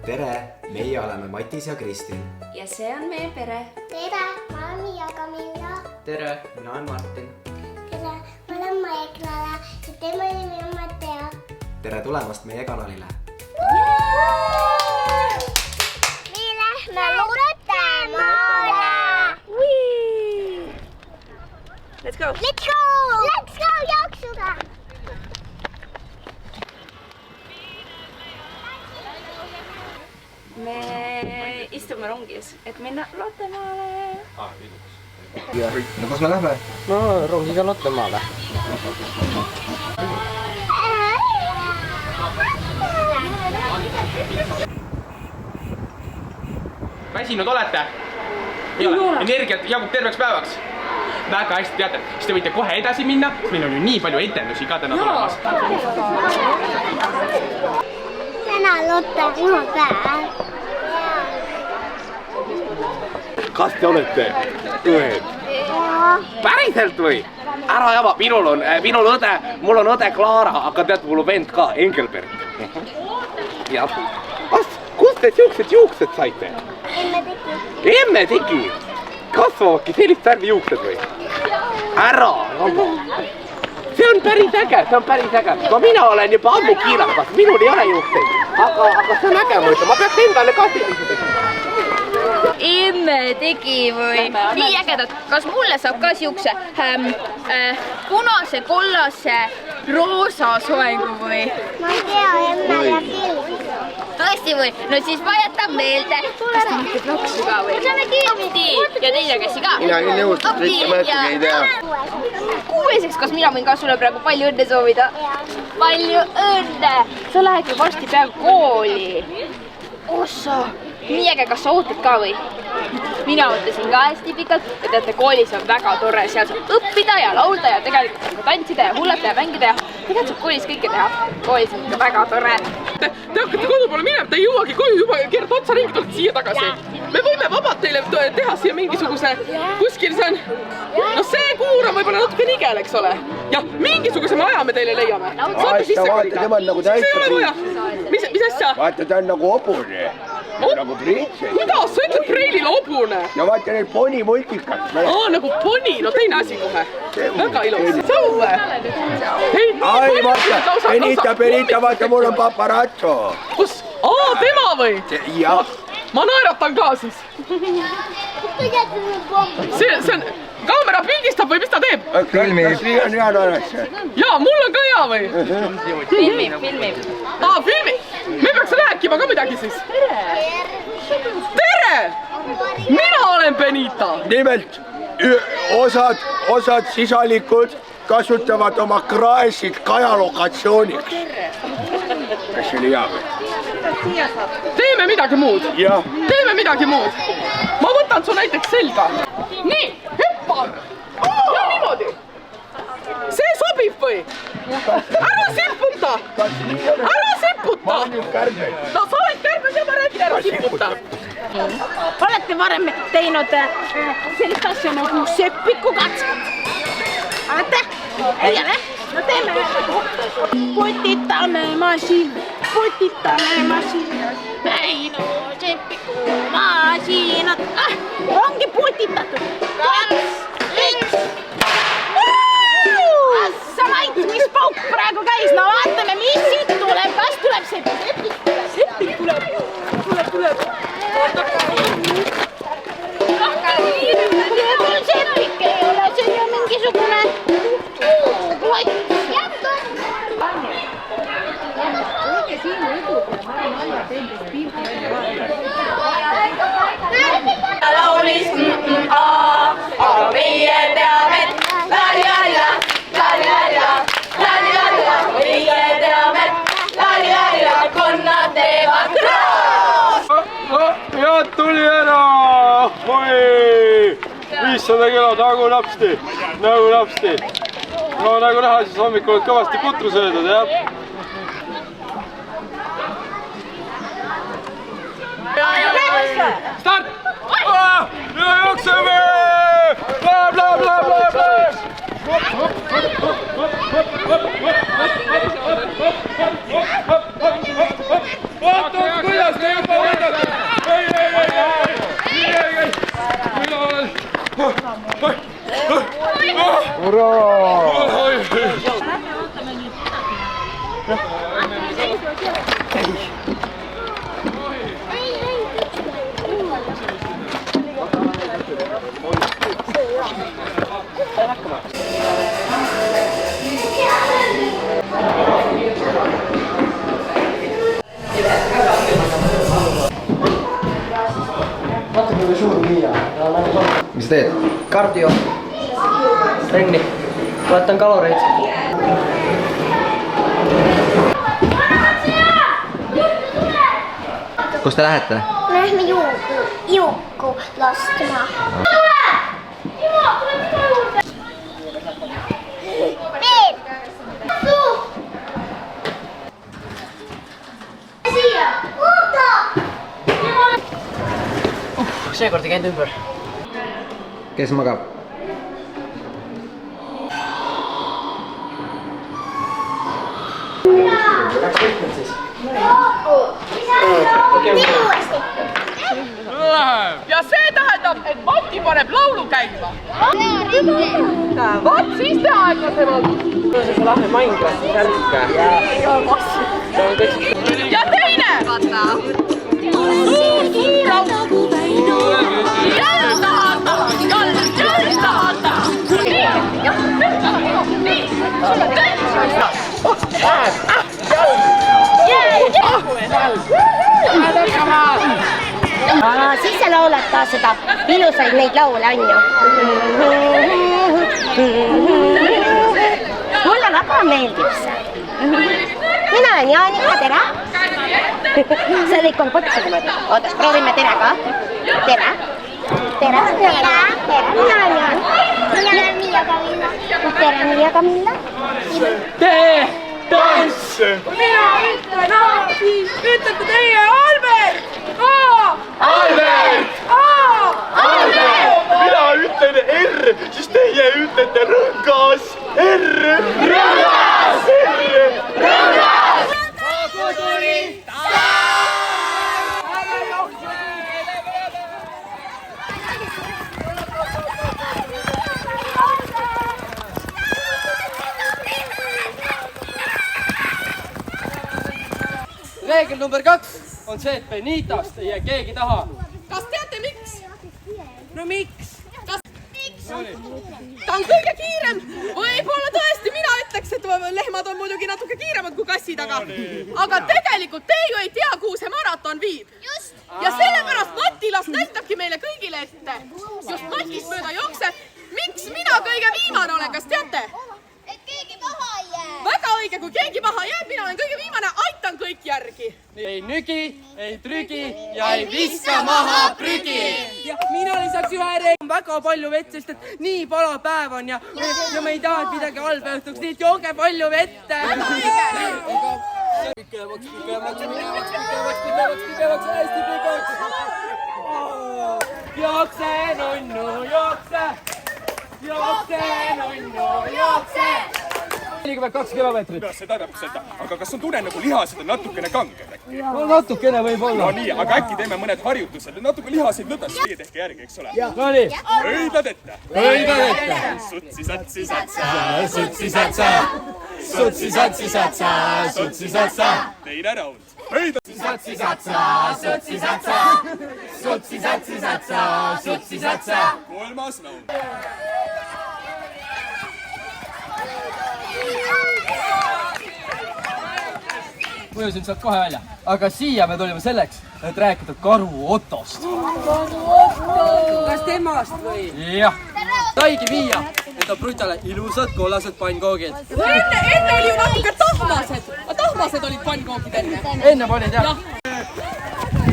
tere, meie oleme Matis ja Kristin. Ja see on meie pere. Tere, ma olen Miia Camilla. Tere, mina olen Martin. Tere, ma olen Maieklale ja tema nimi on Mattea. Tere tulemast meie kanalile. Me lähme Lottemaale. Let's go! Let's go! Let's go jooksuga! Me istume rongis, et minna Lottemaale. No kus me lähme? No rongiga Lottemaale. Väsinud olete? Ei ole. Energiat jagub terveks päevaks. Väga hästi teate, siis te võite kohe edasi minna. Meil on ju nii palju etendusi ka täna tulemas. Täna Lottemaale päev. Kas te olete õed? Päriselt või? Ära jama, minul õde, mul on õde Klaara, aga tead, mul on vend ka, Engelbert. Ja, kust te siuksed juuksed saite? Emme tegi. Emme tegi? Kasvavadki sellist värvi juuksed või? Ära jama. See on päris äge, Ka mina olen juba ammu kiirakas, minul ei ole juukseid. Aga see on äge mõte, ma peaks endale ka sellised tegema. Emme tegi või? Nii ägedad. Kas mulle saab ka siukse punase, kollase, roosa soengu või? Ma ei tea, emme ja filmi. Tõesti või? No siis ma jätan meelde. Kas te mõtled loksu ka või? Opti! Ja teine käsi ka? Mina ei nõustu, mitte ma äkki ei tea. Kuueseks, kas mina võin ka sulle praegu palju õnne soovida? Palju õnne! Sa lähed ju varsti peaaegu kooli. Ossa! Nii äge, kas sa ootad ka või? Mina ootasin ka hästi pikalt ja teate, koolis on väga tore, seal saab õppida ja laulda ja tegelikult saab ka tantsida ja hullata ja mängida ja tegelikult saab koolis kõike teha. Koolis on ikka väga tore. Te hakkate kodu poole minema, te ei jõuagi koju juba keerata otsa ringi, tulete siia tagasi. Me võime vabalt teile teha siia mingisuguse kuskil see on. No see kuur on võib-olla natuke nigel, eks ole. Ja mingisuguse maja me teile leiame. Saate sisse kolida. Tema on nagu Siis ei ole vaja. täitsa Mis asja? Vaata, ta on nagu hobune. Nagu priitses. Kuidas? Sa ütled preilile hobune? Ja vaata need ponimultikat. Nagu poni, no teine asi kohe. Väga ilus. Sõue! Ai, vaata, Benita, vaata, mul on paparazzo. Kus? Tema või? Jah. Ma naeratan ka siis. See on, kaamera pildistab või mis ta teeb? Filmi. Kas nii on hea naerassa? Jaa, mul on ka hea või? Filmib. Filmi? Me peaks rääkima ka midagi siis. Tere! Mina olen Benita. Nimelt, osad sisalikud kasutavad oma kraesid kajalokatsiooniks. Kas see oli hea või? Teeme midagi muud. Jah. Teeme midagi muud. Ma võtan su näiteks selga. Nii, hüppa. Ja niimoodi. See sobib või? Ära siputa. Ära siputa. No sa oled kärbes ja ma räägin, ära siputa. Olete varem teinud sellist asja nagu seppikukatset? Olete? Ei ole? No teeme. Putitame masinat. Väino seppikumasinat. Ongi putitatud. 2, 1. Assa Mait, mis pauk praegu käis? No vaatame, mis siit tuleb. Kas tuleb seppik? Seppik tuleb. Tuleb. Mul seppik ei ole, see on ju mingisugune plott. Laulis aga meie teame, la-li-la-li-la, la-li-la-li-la, meie teame, la-li-la-li-la, kui nad teevad kraas. Ja tuli ära! Oi! 500 kilo, nagu napsti. No nagu näha, siis hommikul oled kõvasti putru söödud, jah? Start! Ja jookseme! Bla! Vaata, kuidas te juba Mis teed? Kardio. Trenni. Laittan kaloreid. Kus te lähete? Lähme juukku lastma. Peep! Suu! Siia! Oota! Seekord ei käinud ümber. Kes magab? Läks võtmed siis. Nii uuesti. ja see tähendab, et Mati paneb laulu käima. Vot siis te aeglasemalt. See on lahe Minecrafti särk. Ja teine. Suur auto. Jalg taha, jalg taha. Nii. Siis sa laulad ka seda ilusaid neid laule, on ju? Mulle väga meeldib see. Mina olen Jaanika, tere! See oli kolm-potsi niimoodi. Oota, proovime tere ka. Tere! Tere! Tere! Mina olen Jaan. Mina olen Miia Kamilla. Tere, Miia Kamilla. Tee tants! Mina ütlen A, siis ütlete teie Albert! A! Albert! A! Albert! Mina ütlen R, siis teie ütlete rõngas. R! Rõngas! R! Rõngas! Reegel number 2 on see, et Benitast ei jää keegi taha. Kas teate miks? No miks? Miks? Ta on kõige kiirem. Võib-olla tõesti mina ütleks, et lehmad on muidugi natuke kiiremad kui kassid, aga tegelikult te ju ei tea, kuhu see maraton viib. Ja sellepärast Matilas näitabki meile kõigile ette. Just Matist mööda jookseb. Miks mina kõige viimane olen, kas teate? Et keegi maha ei jää. Väga õige, kui keegi maha jääb, mina olen kõige viimane, aitan kõik järgi. Ei nügi, ei trügi ja ei viska maha prügi. Ja mina lisaks ühe reegli. Väga palju vett, sest et nii palav päev on ja me ei taha, et midagi halba juhtuks, nii et jooge palju vette. Väga õige. Pikemaks, hästi pikemaks. Jookse, nunnu, jookse. Jookse, nunnu, jookse. 42 kilomeetrit. See tähendab seda, aga kas on tunne nagu lihased on natukene kanged äkki? No natukene võib olla. No nii, aga äkki teeme mõned harjutused, natuke lihaseid võtas, teie tehke järgi, eks ole? No nii. Hõidlad ette. Hõidlad ette. Sutsi, satsi, satsa. Sutsi, satsa. Sutsi, satsi, satsa. Sutsi, satsa. Teine raund. Hõidlad. Satsi, satsa. Sutsi, satsa. Sutsi, satsi, satsa. Sutsi, satsa. Kolmas raund. Mõjusin sealt kohe välja. Aga siia me tulime selleks, et rääkida Karu Ottost. Kas temast või? Jah. Saigi viia enda brutale ilusad kollased pannkoogid. Enne oli ju natuke tahmased. Tahmased olid pannkoogid enne. Enne panid jah.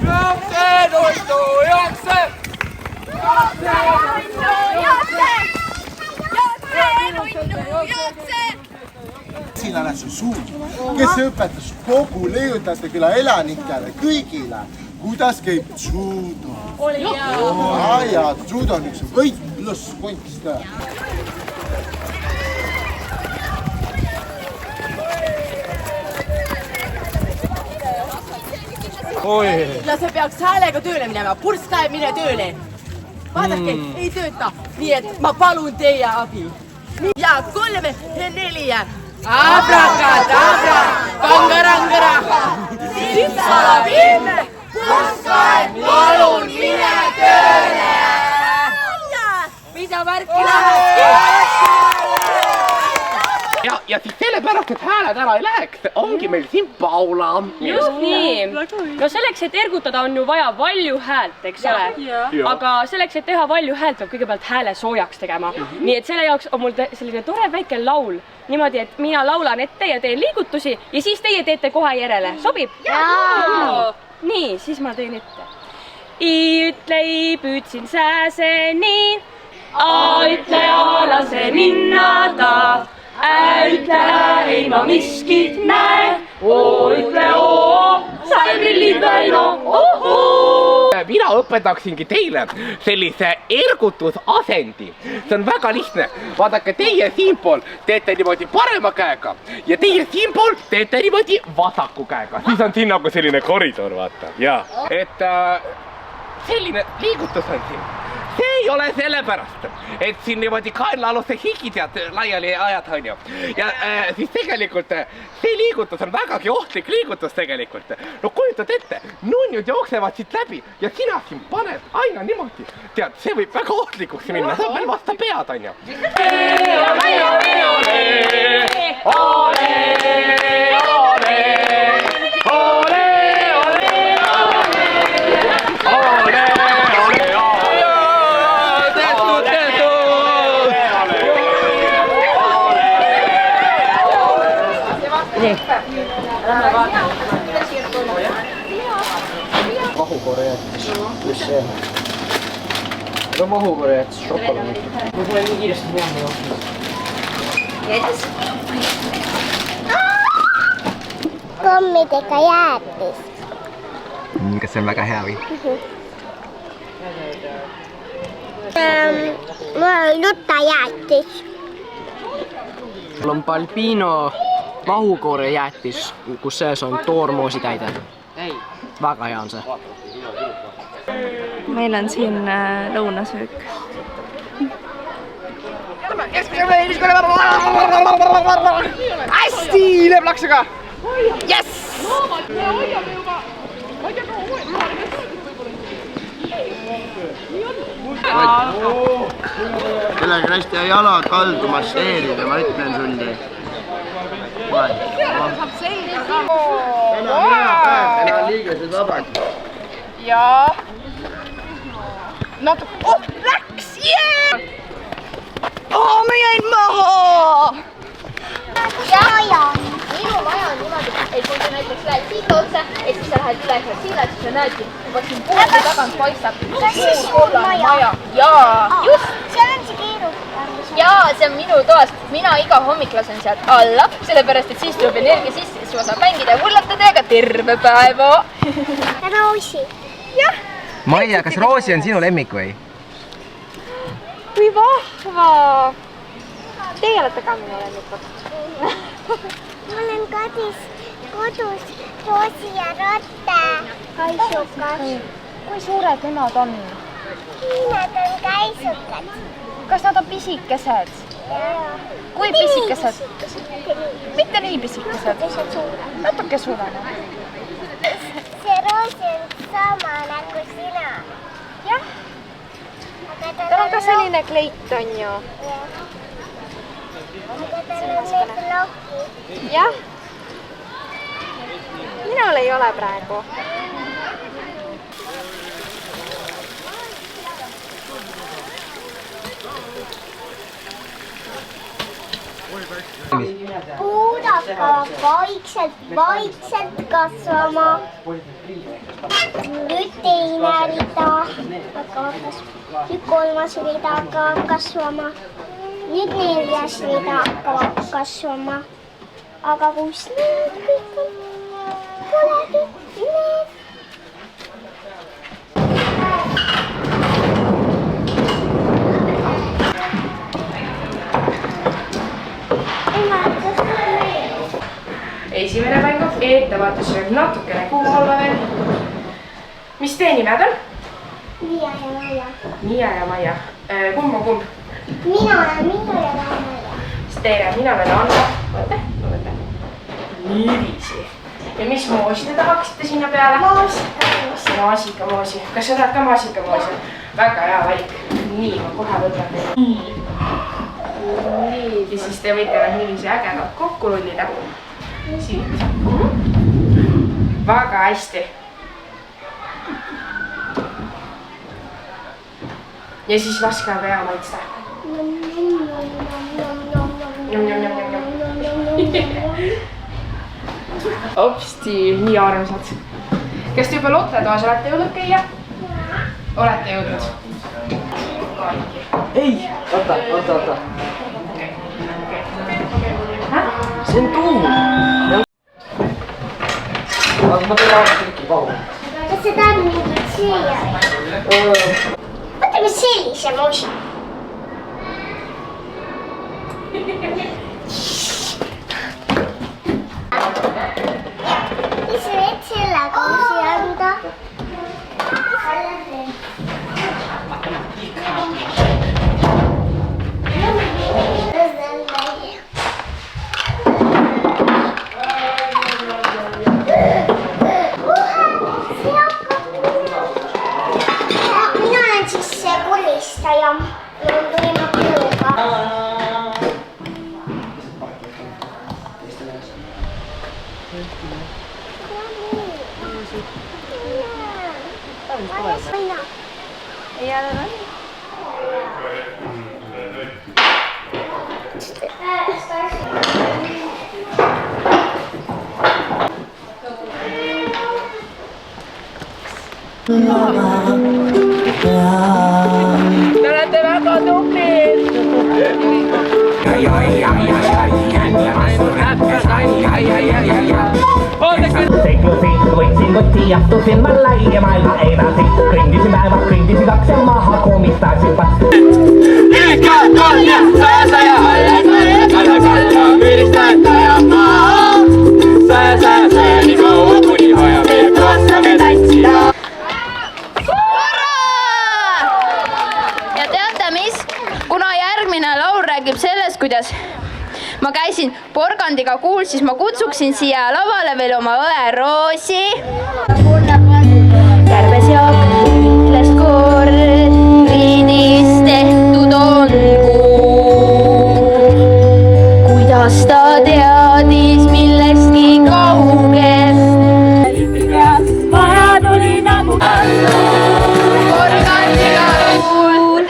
Jookse, nunnu, jookse! Sinane su suur, kes õpetas kogu Leejutate küla elanikele, kõigile, kuidas käib judo. Ja judo on üks võit pluss kunst. ja see peaks häälega tööle minema, purss läheb, mine tööle. Vaadake, ei tööta, nii et ma palun teie abi. Ja 3 ja 4. Abracadabra, pangarangara. Simsalabim, kuskain, palun mine tööle. Mida märki ja siis sellepärast, et hääled ära ei läheks, ongi meil siin Paula. Just nii. No selleks, et ergutada, on ju vaja valju häält, eks ole? Aga selleks, et teha valju häält, peab kõigepealt hääle soojaks tegema. Nii et selle jaoks on mul selline tore väike laul. Niimoodi, et mina laulan ette ja teen liigutusi ja siis teie teete kohe järele. Sobib? Nii, siis ma teen ette. Iütlei püüdsin sääseni, ütle lase minna ta. Ütle, ei ma miskit näe, ütle, sain prillid veel, Mina õpetaksingi teile sellise ergutusasendi. See on väga lihtne. Vaadake, teie siinpool teete niimoodi parema käega ja teie siinpool teete niimoodi vasaku käega. Siis on siin nagu selline koridor, vaata. Ja, et selline liigutus on siin. See ei ole sellepärast, et siin niimoodi kaenlaaluse higid laiali ajad, on ju. Ja siis tegelikult see liigutus on vägagi ohtlik liigutus tegelikult. No kujutad ette, nunjud jooksevad siit läbi ja sina siin paned aina niimoodi. Tead, see võib väga ohtlikuks minna, sa veel vasta pead, on ju. Mahukoreatis, kus see? Aga mahukoreatis šokolaad. Ma tulen nii kiiresti minema jooksma. Jättis? Kommidega jäätis. Kas see on väga hea või? Mul on lutajäätis. Mul on Balbino mahukoorejäätis, kus sees on toormoositäide. Väga hea on see. Meil on siin lõunasöök. Hästi, läheb laksega! Yes! Kellega hästi jalad kaldu masseerida, ma ütlen sulle. saab selga ka. Täna on liigesed vabad. Ja natuke, läks, jee! Ma jäin maha! Minu maja on niimoodi, et kui sa näiteks lähed siit otse, et siis sa lähed üle siia, siis sa näedki, juba siin poolde tagant paistab suur kollane maja. Jaa, just! Seal on see keerukas. Jaa, see on minu toas. Mina iga hommik lasen sealt alla, sellepärast, et siis tuleb energia sisse, siis ma saan mängida ja hullatada ja ka terve päeva. Roosi. Jah. Maia, kas Roosi on sinu lemmik või? Kui vahva! Teie olete ka minu lemmikud. Mul on kodus Roosi ja Rotte. Kaisukas. Kui suured nemad on? Nad on kaisukad. Kas nad on pisikesed? Kui pisikesed? Mitte nii pisikesed. Natuke suuremad. See Roosi on sama nagu sina. Jah. Tal on ka selline kleit, on ju. Aga tal on need lokid. Jah. Minul ei ole praegu. Puud hakkavad vaikselt kasvama. Nüüd teine rida hakkab kasvama. Nüüd kolmas rida hakkab kasvama. Nüüd neljas rida hakkab kasvama. Aga kus need kõik on? Polegi need. Esimene mäng on ettevaatus võib natukene kuum olla veel. Mis teie nimed on? Miia ja Maia. Miia ja Maia. Kumb on kumb? Mina olen Miia ja Maia. tere, mina olen Anna. Võta. Niiviisi. Ja mis moosi te tahaksite sinna peale? Maasikamoosi. Kas sa tahad ka maasikamoosi? Väga hea valik. Nii, ma kohe võtan teile. Nii. Ja siis te võite nad niiviisi ägedalt kokku rullida. Siit. Väga hästi. Ja siis laske aga hea maitsta. Opsti, nii armsad. Kas te juba Lottetoas olete jõudnud käia? Olete jõudnud? Ei, oota. See on tuum. Ma teile aastast ikka palun. Kas see tahab mingit siia? Võtame sellise moosi. Mis võid selle koosi anda? Mina olen siis see kulistaja. Mul tulime kuuga. Ei ole või? Te olete väga tublid. Võtsin kotti, astusin ma laia maailma edasi. Krindisin päevad, krindisin 2 ja maha komistasin vast. Ikka on ja saja alles kalla, üristata ja maa. Saja, nii kaua kuni vaja veel kaasame tantsida. Ja teate mis? Kuna järgmine laul räägib sellest, kuidas ma käisin porgandiga kuul, siis ma kutsuksin siia lavale veel oma õe Roosi. Kärbes Jaak ütles kord, riidis tehtud on kuu. Kuidas ta teadis millestki kaugest. Vaja tuli nagu porgandiga kuul.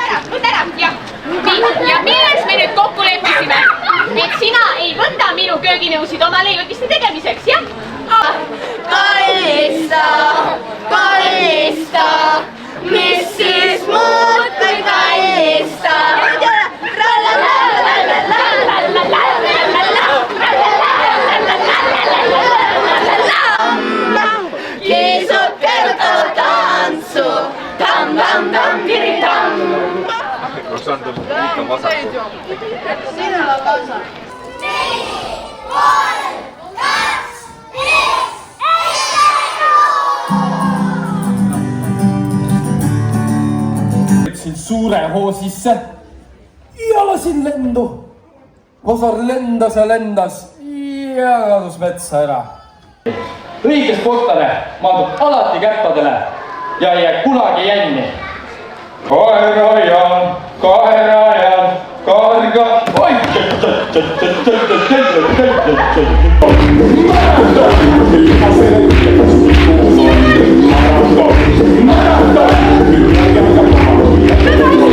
Ja milles me nüüd kokku leppisime? Et sina ei võta minu kööginõusid oma leiutiste tegemiseks, jah? Kallista, kallista, mis siis muud kui kallista? Kiisud kertoo tantsu, tam-tam-tam, kiri-tam. Kus on tul ikka vasak? Sinna on lausa. 4, 3, 2, 1, Võtsin suure hoo sisse ja lasin lendu. Vasar lendas ja kadus metsa ära. Õige sportlane maandub alati käppadele ja ei jää kunagi jänni. Kaerajan, karga, oi!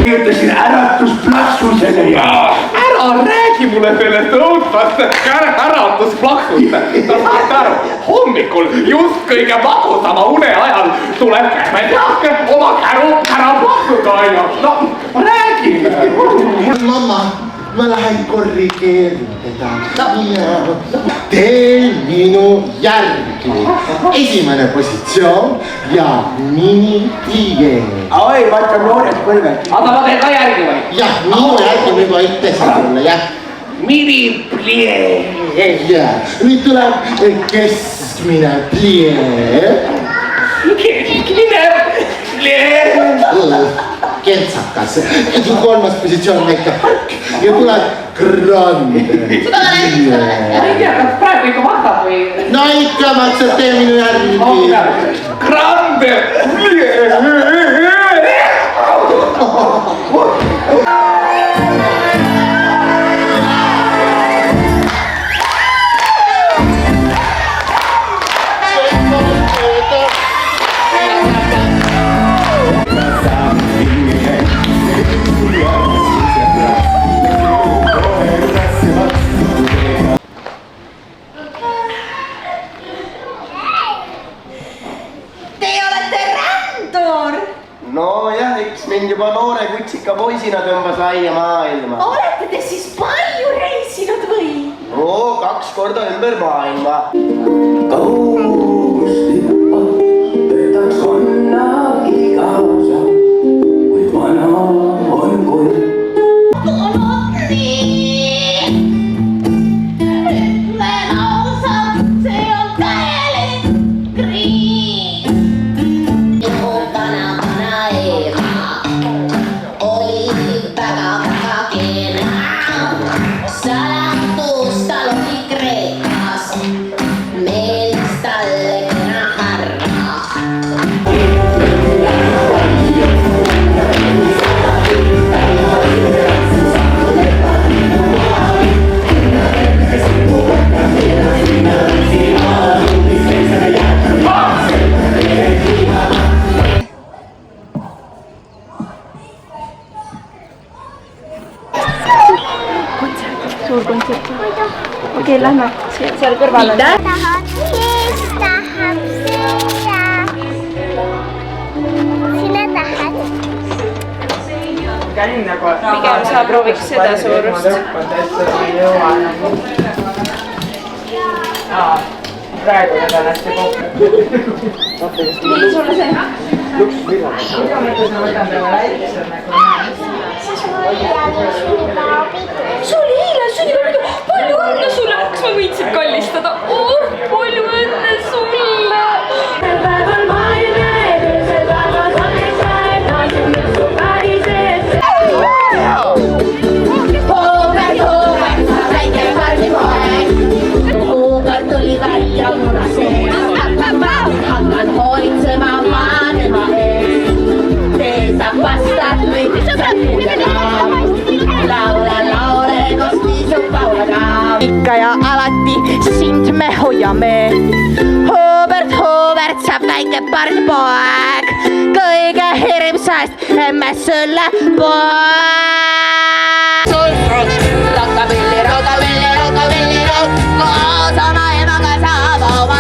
Kirjutasin äratusplaksusele ja ära räägi mulle sellest õudvast äratusplaksust. Ta saad aru, hommikul just kõige magusama une ajal tuleb kämedjake oma kära plaksuga aina. No, räägime. Mamma, ma lähen korrigeerin teda. Tee minu järgi. Esimene positsioon ja mini-plie. Oi, vaata noored põlved. Aga ma teen ka järgi või? Jah, minu järgi ma juba ütlesin sulle, jah. Mini-plie. Jah, nüüd tuleb keskmine plie. Keskmine plie. Kentsakas. Kolmas positsioon väike park ja tuleb Grande. Seda ma näitan. Ma ei tea, kas praegu ikka vastad või? No ikka maksad tee minu järgi. Grande! Nojah, eks mind juba noore kutsika poisina tõmbas laia maailma. Olete te siis palju reisinud või? No, 2 korda ümber maailma. Kaugusti võtaks konnagi kaasa, kuid vana on kull. Tulnud nii. Ütlen ausalt, see on täielik kriis. Minu vana ema oli väga kena. Salatus tal oli Kreekas, meeldis talle kena härra. Suur kontsert. Okei, lähme. Seal kõrval on. Tahad kes tahab seda? Sina tahad? Pigem sa prooviks seda suurust. Praegu need on hästi kokku. Nii sulle see? sul oli eile sünnipäev, palju õnne sulle, kas ma võitsin kallistada? Palju õnne sulle! Päeval maailm näeb, öösel päeval saalis näeb, naised nõustu päris ees. Hoovert, sa väike pardipoeg, Hoovert tuli välja munasee. Hakkan hoolitsema vanema ees, teesab vastad või laule kosti su Paulaga. Ikka ja alati sind me hoiame. Hoovert, sa väike pardipoeg, kõige hirmsast emme sulle poeg. Rockabilly, rockabilly, rockabilly, rock, koos oma emaga saab oma.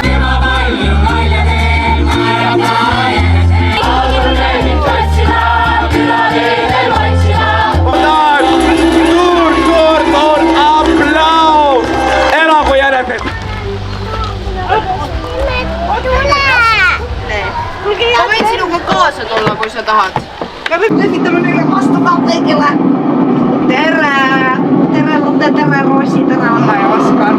Ma võin sinuga kaasa tulla, kui sa tahad. Me peab lehvitama neile vastama kõigile. Tere! Tere, Lotte, tere, Roosi, tere, Anna ja Oskar.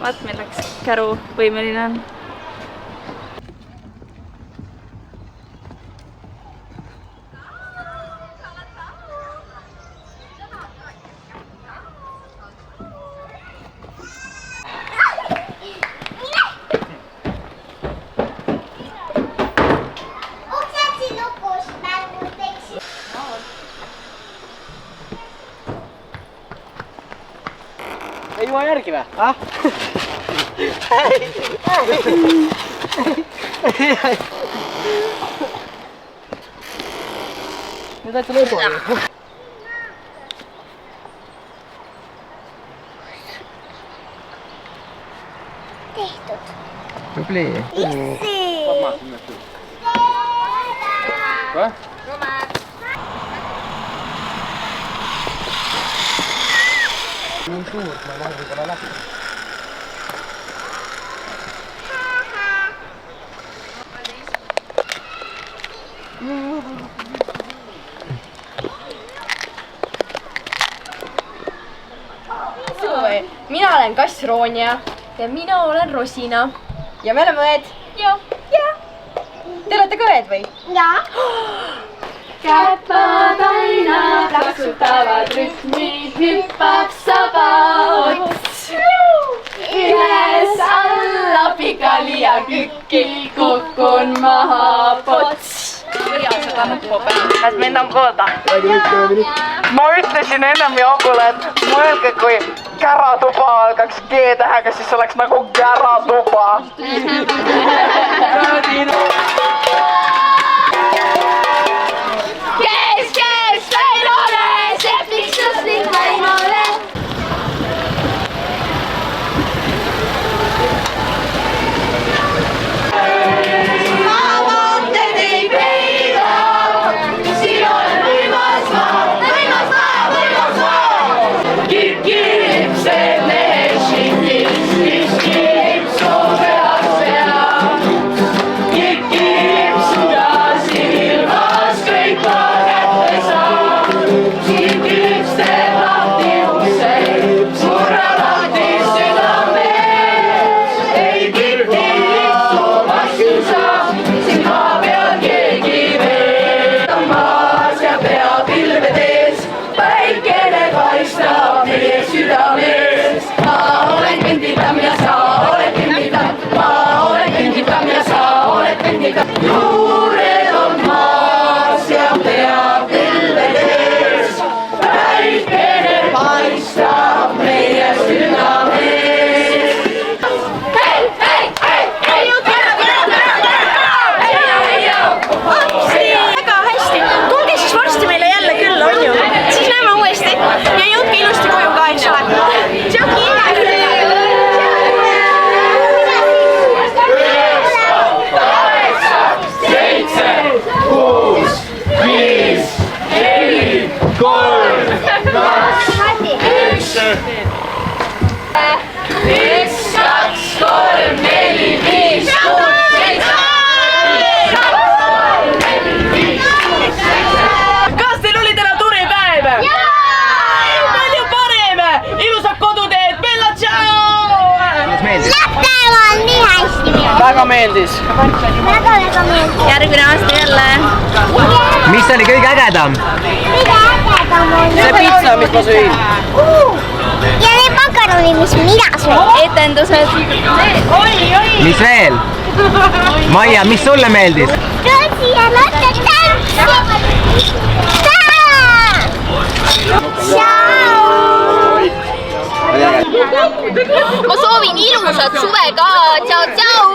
Vaat, milleks Käru võimeline on. Ei juo järgi või? Nüüd täitsa lõbu oli. Tehtud. Tubli. nii suur, ma lähen võib-olla läbi. Mina olen kass Ronja ja mina olen Rosina. Ja me oleme õed. Joo. Te olete ka õed või? Jaa. Käpad aina taksutavad rütmid, hüppab saba ots. Üles alla pikali ja kükki kukun maha pots. Seda nuppu peal. Kas mind on kuulda? Ma ütlesin ennem Jaagule, et mõelge, kui käratuba algaks G-tähega, siis oleks nagu käratuba. Kes Väinole, sepiks suslik Väinole. Juured on maas ja pea pilvedes, päikene paistab meie südames. Hei! Väga hästi, tulge siis varsti meile jälle külla, on ju? Siis näeme uuesti ja jõudke ilusti koju ka, eks ole. Tšauki! Kas teil oli täna tore päev? Palju parem! Ilusat koduteed! Bella, tšau! Lähtev on nii hästi minu. Väga meeldis. Väga meeldis. Järgmine aasta jälle. Mis oli kõige ägedam? Kõige ägedam on See pitsa, mis ma sõin. ja need makaronid, mis mina sõin. Etendused. Mis veel? Maia, mis sulle meeldis? Rootsi ja laste tantsi. Ma soovin ilusat suve ka. Tšau, tšau.